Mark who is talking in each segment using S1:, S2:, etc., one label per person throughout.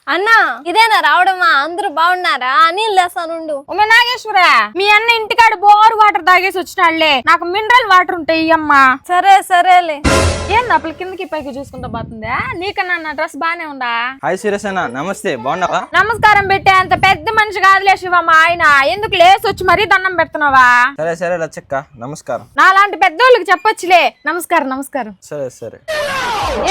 S1: అన్నా ఇదేనా రావడమా? అందరూ బాగున్నారా? అనిల్ లేసానుండు.
S2: ఉమే నాగేశ్వర, మీ అన్న ఇంటికాడ బోర్ వాటర్ తాగేసి వచ్చినాళ్లే, నాకు మినరల్ వాటర్ ఉంటాయి అమ్మా.
S1: సరే సరేలే.
S2: ఏం అప్పుడు కిందకి పైకి చూసుకుంటా పోతుందా? నీకన్నా నా డ్రెస్ బానే ఉందా?
S3: హాయ్ సురేష్ అన్న, నమస్తే, బాగున్నావా?
S2: నమస్కారం పెట్టే అంత పెద్ద మనిషి కాదులే శివమ్మ ఆయన. ఎందుకు లేసి వచ్చి మరీ దండం పెడుతున్నావా?
S3: సరే సరే లచ్చక్క, నమస్కారం.
S2: నాలాంటి పెద్దోళ్ళకి చెప్పొచ్చులే నమస్కారం నమస్కారం.
S3: సరే సరే.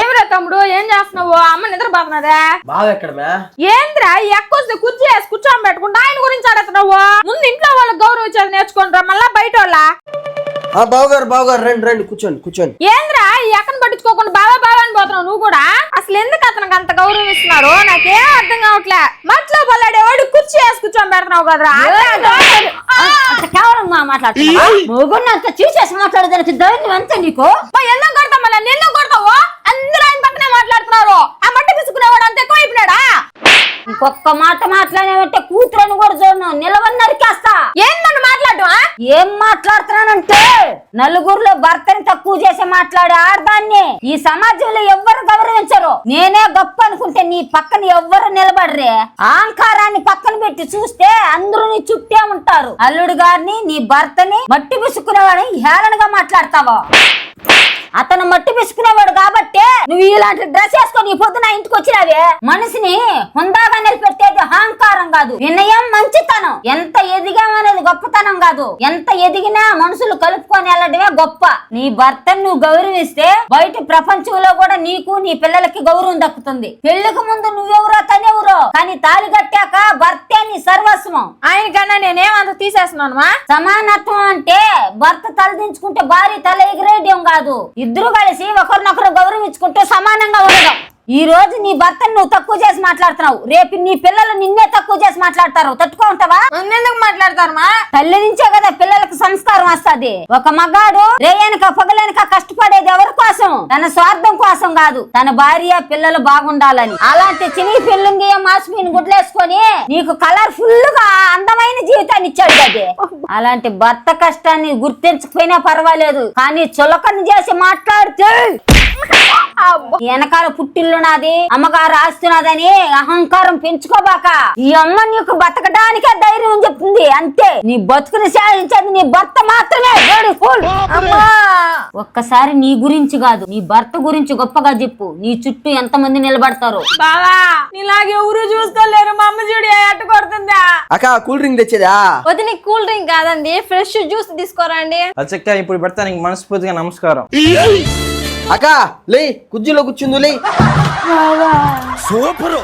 S2: ఏమిరా తమ్ముడు, ఏం చేస్తున్నావు? అమ్మ నిద్రపోతున్నదా?
S4: బాగా ఎక్కడమే?
S2: ఏంద్రా ఎక్కువ కుర్చీ వేసి కూర్చొని పెట్టుకుంటా ఆయన గురించి అడుగుతున్నావు? ముందు ఇంట్లో వాళ్ళకి గౌరవించేది నేర్చుకుంటారా, మళ్ళా బయట వాళ్ళ?
S4: బావగారు రండి రండి, కూర్చోండి కూర్చోండి.
S2: ఏంద్రా ఈ అక్కను పట్టించుకోకుండా బాబా అని పోతున్నావు నువ్వు కూడా? అసలు ఎందుకు అతనికి అంత గౌరవం ఇస్తున్నారు నాకేం అర్థం కావట్లే. మట్లో పల్లాడేవాడు కుర్చీ వేసి కూర్చొని పెడుతున్నావు కదరా?
S5: కేవలం మాట్లాడుతున్నా చూసేసి మాట్లాడేదానికి ధైర్యం అంతే నీకు?
S2: ఎందుకు కొడతావు? మళ్ళీ ఎందుకు కొడతావు? అందరూ ఆయన పక్కనే మాట్లాడుతున్నారు. ఆ మట్టి తీసుకునేవాడు అంత ఎక్కువ అయిపోయినాడా?
S5: ఇంకొక్క మాట మాట్లాడేవంటే కూతురని కూడా చూడను, నిలవని నరికేస్తా.
S2: ఏం నన్ను మాట్లాడు?
S5: ఏం మాట్లాడుతున్నానంటే నలుగురిలో భర్తని తక్కువ చేసి మాట్లాడే ఆడదాన్ని ఈ సమాజంలో ఎవ్వరు గౌరవించరు. నేనే గొప్ప అనుకుంటే నీ పక్కన ఎవ్వరు నిలబడరే. అహంకారాన్ని పక్కన పెట్టి చూస్తే అందరూ నీ చుట్టే ఉంటారు. అల్లుడు గారిని, నీ భర్తని మట్టి పిసుకునేవాడిని హేళనగా మాట్లాడతావా? అతను మట్టి పిసుకునేవాడు కాబట్టే నువ్వు ఇలాంటి డ్రెస్ వేసుకొని పొద్దున ఇంటికి వచ్చినావే. మనిషిని హుందాగా నిలబెట్టేది అహంకారం కాదు, వినయం, మంచితనం. ఎంత ఎదిగామనేది గొప్పతనం కాదు, ఎంత ఎదిగినా మనుషులు కలుపుకొని వెళ్ళడమే గొప్ప. నీ భర్తను నువ్వు గౌరవిస్తే బయట ప్రపంచంలో కూడా నీకు నీ పిల్లలకి గౌరవం దక్కుతుంది. పెళ్లికి ముందు నువ్వెవరో తనెవరో, కానీ తాళి కట్టాక భర్తే నీ సర్వస్వం.
S2: ఆయనకన్నా నేనేమంత తీసేస్తున్నాను?
S5: సమానత్వం అంటే భర్త తలదించుకుంటే భార్య తల ఎగిరేయడం కాదు, ఇద్దరు కలిసి ఒకరినొకరు గౌరవించుకుంటూ సమానంగా ఉండడం. ఈ రోజు నీ భర్తను నువ్వు తక్కువ చేసి మాట్లాడుతున్నావు, రేపు నీ పిల్లలు నిన్నే తక్కువ చేసి మాట్లాడతారు. తట్టుకుంటావా?
S2: ఎందుకు మాట్లాడతారు?
S5: తల్లి నుంచే కదా పిల్లలకు సంస్కారం వస్తుంది. ఒక మగాడు రేయనక పగలనక కష్టపడేది ఎవరి కోసం? తన స్వార్థం కోసం కాదు, తన భార్య పిల్లలు బాగుండాలని. అలాంటి చిని పిల్లుంగి మాసిపోయిన గుడ్లేసుకొని నీకు కలర్ఫుల్ గా అందమైన జీవితాన్ని ఇచ్చాడు కదా. అలాంటి భర్త కష్టాన్ని గుర్తించకపోయినా పర్వాలేదు, కానీ చులకన చేసి మాట్లాడితే వెనకాల పుట్టిల్లు నాది, అమ్మగారు ఆస్తున్నదని అహంకారం పెంచుకోబాక. ఈ అమ్మ నీకు బతకడానికే ధైర్యం చెప్తుంది అంతే. నీ బతుకుని సాధించేది నీ భర్త మాత్రమే. ఒక్కసారి నీ గురించి కాదు, నీ భర్త గురించి గొప్పగా చెప్పు. నీ చుట్టూ ఎంత మంది నిలబడతారు.
S2: బావా నీలాగే ఎవరు చూసుకోలేరు. మా అమ్మ చూడు ఎట్ట కొడుతుందా.
S4: అక్క కూల్ డ్రింక్ తెచ్చేదా?
S1: వదిన కూల్ డ్రింక్ కాదండి, ఫ్రెష్ జ్యూస్ తీసుకోరండి.
S3: లచ్చక్క, ఇప్పుడు పెడతానికి మనస్ఫూర్తిగా నమస్కారం.
S4: అక్క లే, కుర్చీలో కూర్చుందు లే.
S6: సూపరు.